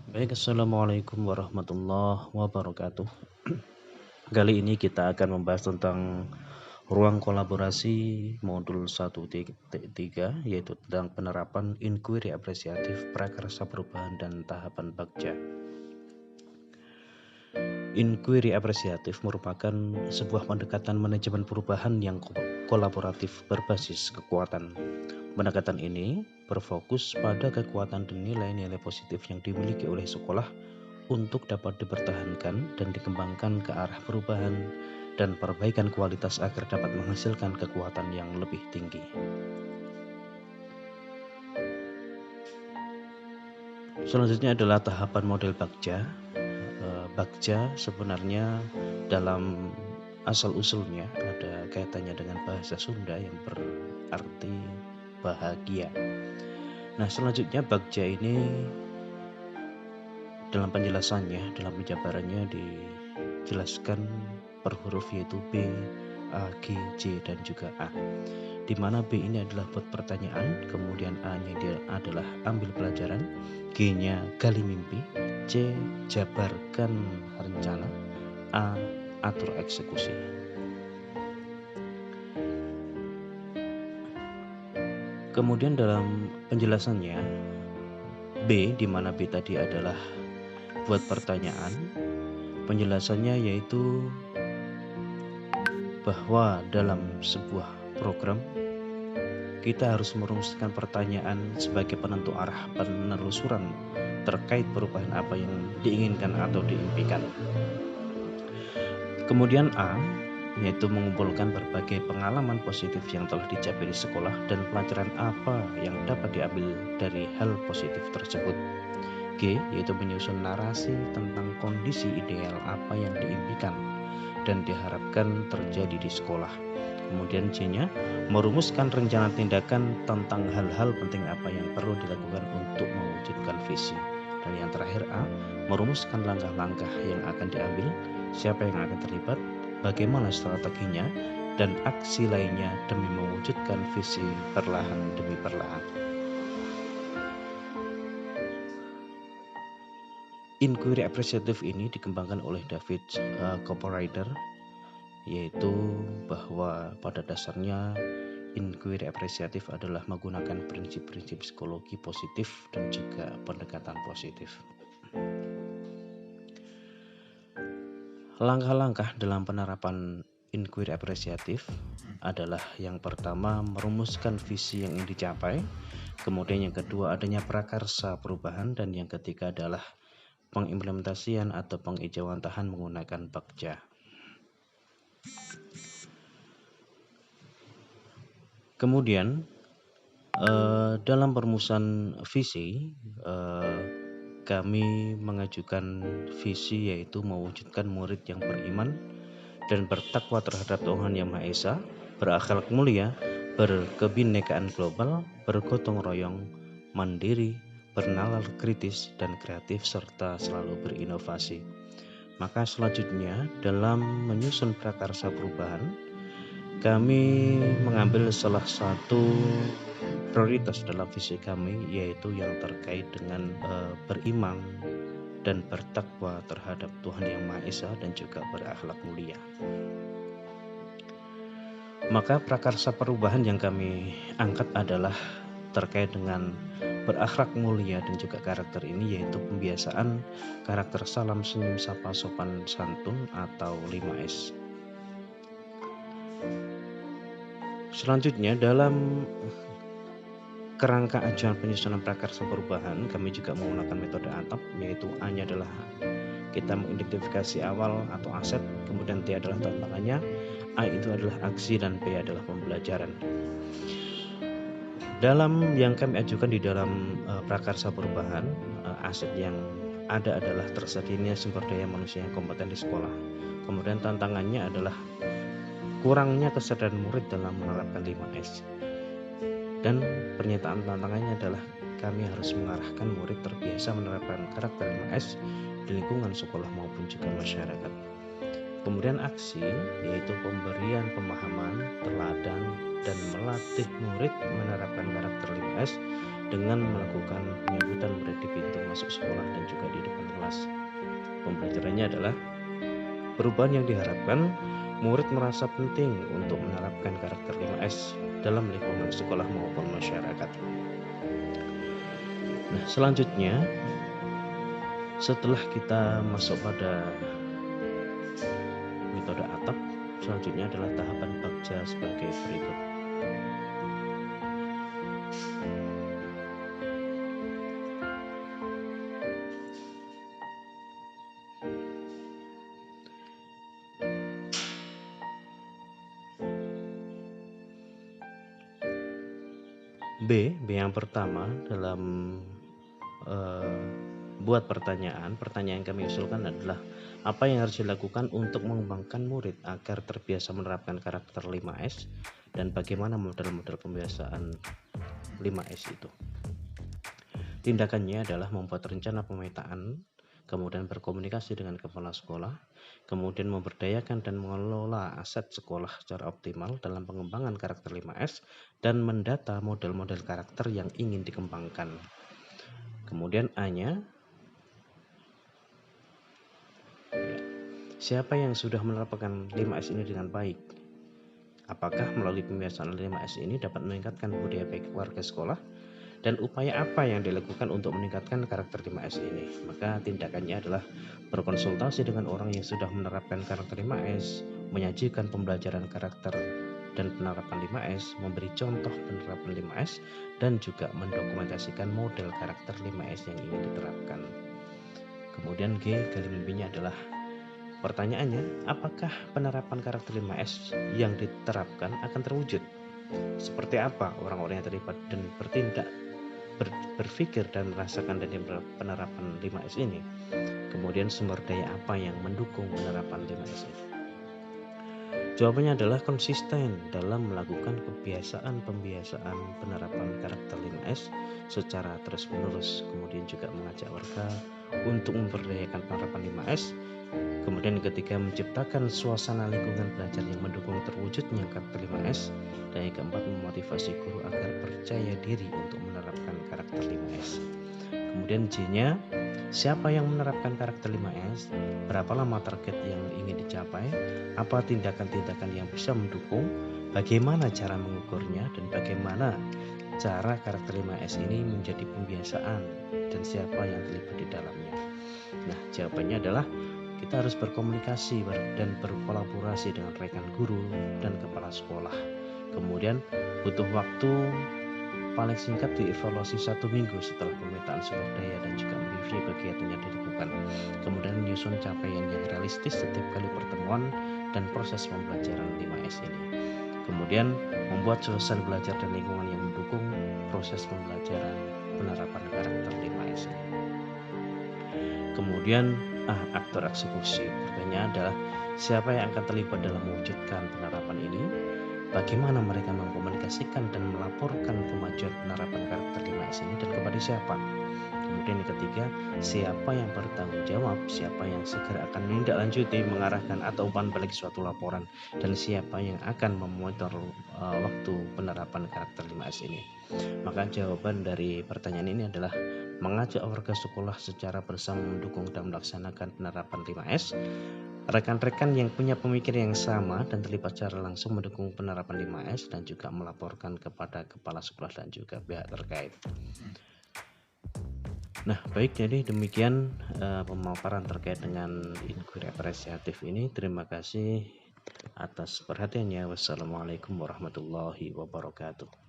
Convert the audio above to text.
Baik, assalamualaikum warahmatullahi wabarakatuh. Kali ini kita akan membahas tentang ruang kolaborasi modul 1.3, yaitu tentang penerapan inquiry apresiatif, prakarsa perubahan, dan tahapan bagja. Inquiry apresiatif merupakan sebuah pendekatan manajemen perubahan yang kolaboratif berbasis kekuatan. Pendekatan ini berfokus pada kekuatan dan nilai-nilai positif yang dimiliki oleh sekolah untuk dapat dipertahankan dan dikembangkan ke arah perubahan dan perbaikan kualitas agar dapat menghasilkan kekuatan yang lebih tinggi. Selanjutnya adalah tahapan model bagja. Bagja sebenarnya dalam asal-usulnya ada kaitannya dengan bahasa Sunda yang berarti bahagia. Nah, selanjutnya bagja ini dalam penjelasannya, dalam penjabarannya dijelaskan per huruf yaitu B, A, G, J, dan juga A. Di mana B ini adalah buat pertanyaan, kemudian A-nya dia adalah ambil pelajaran, G-nya gali mimpi, C, jabarkan rencana, A, atur eksekusi. Kemudian dalam penjelasannya, B, di mana B tadi adalah buat pertanyaan, penjelasannya yaitu bahwa dalam sebuah program kita harus merumuskan pertanyaan sebagai penentu arah penelusuran terkait perubahan apa yang diinginkan atau diimpikan. Kemudian A, yaitu mengumpulkan berbagai pengalaman positif yang telah dicapai di sekolah dan pelajaran apa yang dapat diambil dari hal positif tersebut. G, yaitu menyusun narasi tentang kondisi ideal apa yang diimpikan dan diharapkan terjadi di sekolah. Kemudian J-nya merumuskan rencana tindakan tentang hal-hal penting apa yang perlu dilakukan untuk mewujudkan visi. Dan yang terakhir A, merumuskan langkah-langkah yang akan diambil, siapa yang akan terlibat, bagaimana strateginya, dan aksi lainnya demi mewujudkan visi perlahan demi perlahan. Inquiry apresiatif ini dikembangkan oleh David Copperrider, yaitu bahwa pada dasarnya inquiry apresiatif adalah menggunakan prinsip-prinsip psikologi positif dan juga pendekatan positif. Langkah-langkah dalam penerapan inquiry apresiatif adalah yang pertama merumuskan visi yang ingin dicapai, kemudian yang kedua adanya prakarsa perubahan, dan yang ketiga adalah pengimplementasian atau pengejauhantahan menggunakan bagja. Kemudian dalam perumusan visi kami mengajukan visi yaitu mewujudkan murid yang beriman dan bertakwa terhadap Tuhan Yang Maha Esa, berakhlak mulia, berkebinekaan global, bergotong royong, mandiri, bernalar kritis dan kreatif, serta selalu berinovasi. Maka selanjutnya dalam menyusun prakarsa perubahan, kami mengambil salah satu prioritas dalam visi kami, yaitu yang terkait dengan beriman dan bertakwa terhadap Tuhan Yang Maha Esa dan juga berakhlak mulia. Maka prakarsa perubahan yang kami angkat adalah terkait dengan berakhlak mulia dan juga karakter ini, yaitu pembiasaan karakter salam senyum sapa sopan santun atau 5S. Selanjutnya dalam kerangka ajuan penyusunan prakarsa perubahan, kami juga menggunakan metode ATAP, yaitu A-nya adalah kita mengidentifikasi awal atau aset, kemudian T adalah tantangannya, A itu adalah aksi, dan P adalah pembelajaran. Dalam yang kami ajukan di dalam prakarsa perubahan, aset yang ada adalah tersedianya sumber daya manusia yang kompeten di sekolah. Kemudian tantangannya adalah kurangnya kesadaran murid dalam menerapkan 5S. Dan pernyataan tantangannya adalah kami harus mengarahkan murid terbiasa menerapkan karakter 5S di lingkungan sekolah maupun juga masyarakat. Kemudian aksi, yaitu pemberian pemahaman, teladan, dan melatih murid menerapkan karakter 5S dengan melakukan penyambutan murid di pintu masuk sekolah dan juga di depan kelas. Pembelajarannya adalah perubahan yang diharapkan murid merasa penting untuk menerapkan karakter 5S dalam lingkungan sekolah maupun masyarakat. Nah, selanjutnya setelah kita masuk pada metode ATAP, selanjutnya adalah tahapan bagja sebagai berikut. B yang pertama dalam buat pertanyaan yang kami usulkan adalah apa yang harus dilakukan untuk mengembangkan murid agar terbiasa menerapkan karakter 5S dan bagaimana model-model pembiasaan 5S itu. Tindakannya adalah membuat rencana pemetaan, kemudian berkomunikasi dengan kepala sekolah, kemudian memberdayakan dan mengelola aset sekolah secara optimal dalam pengembangan karakter 5S, dan mendata model-model karakter yang ingin dikembangkan. Kemudian A-nya, siapa yang sudah menerapkan 5S ini dengan baik? Apakah melalui pembiasaan 5S ini dapat meningkatkan budaya baik warga sekolah? Dan upaya apa yang dilakukan untuk meningkatkan karakter 5S ini? Maka tindakannya adalah berkonsultasi dengan orang yang sudah menerapkan karakter 5S, menyajikan pembelajaran karakter dan penerapan 5S, memberi contoh penerapan 5S, dan juga mendokumentasikan model karakter 5S yang ingin diterapkan. Kemudian G, gali mimpinya adalah pertanyaannya, apakah penerapan karakter 5S yang diterapkan akan terwujud? Seperti apa orang-orang yang terlibat dan bertindak, berpikir dan merasakan dari penerapan 5S ini? Kemudian sumber daya apa yang mendukung penerapan 5S ini? Jawabannya adalah konsisten dalam melakukan pembiasaan penerapan karakter 5S secara terus-menerus, kemudian juga mengajak warga untuk memberdayakan penerapan 5S. Kemudian ketiga, menciptakan suasana lingkungan belajar yang mendukung terwujudnya karakter 5S. Dan yang keempat, memotivasi guru agar percaya diri untuk menerapkan karakter 5S. Kemudian J-nya, siapa yang menerapkan karakter 5S, berapa lama target yang ingin dicapai, apa tindakan-tindakan yang bisa mendukung, bagaimana cara mengukurnya, dan bagaimana cara karakter 5S ini menjadi pembiasaan, dan siapa yang terlibat di dalamnya. Nah, jawabannya adalah kita harus berkomunikasi dan berkolaborasi dengan rekan guru dan kepala sekolah. Kemudian butuh waktu paling singkat dievaluasi 1 minggu setelah pemetaan sumber daya dan juga mereview kegiatan yang dilakukan. Kemudian menyusun capaian yang realistis setiap kali pertemuan dan proses pembelajaran 5S ini. Kemudian membuat suasana belajar dan lingkungan yang mendukung proses pembelajaran penerapan karakter 5S ini. Kemudian aktor eksekusi. Pertanyaan adalah siapa yang akan terlibat dalam mewujudkan penerapan ini? Bagaimana mereka mengkomunikasikan dan melaporkan kemajuan penerapan karakter 5S ini dan kepada siapa? Kemudian yang ketiga, siapa yang bertanggung jawab, siapa yang segera akan menindaklanjuti, mengarahkan atau umpan balik suatu laporan, dan siapa yang akan memonitor waktu penerapan karakter 5S ini. Maka jawaban dari pertanyaan ini adalah mengajak warga sekolah secara bersama mendukung dan melaksanakan penerapan 5S. Rekan-rekan yang punya pemikiran yang sama dan terlibat secara langsung mendukung penerapan 5S dan juga melaporkan kepada kepala sekolah dan juga pihak terkait. Nah, baik, jadi demikian pemaparan terkait dengan inquiry apresiatif ini. Terima kasih atas perhatiannya. Wassalamualaikum warahmatullahi wabarakatuh.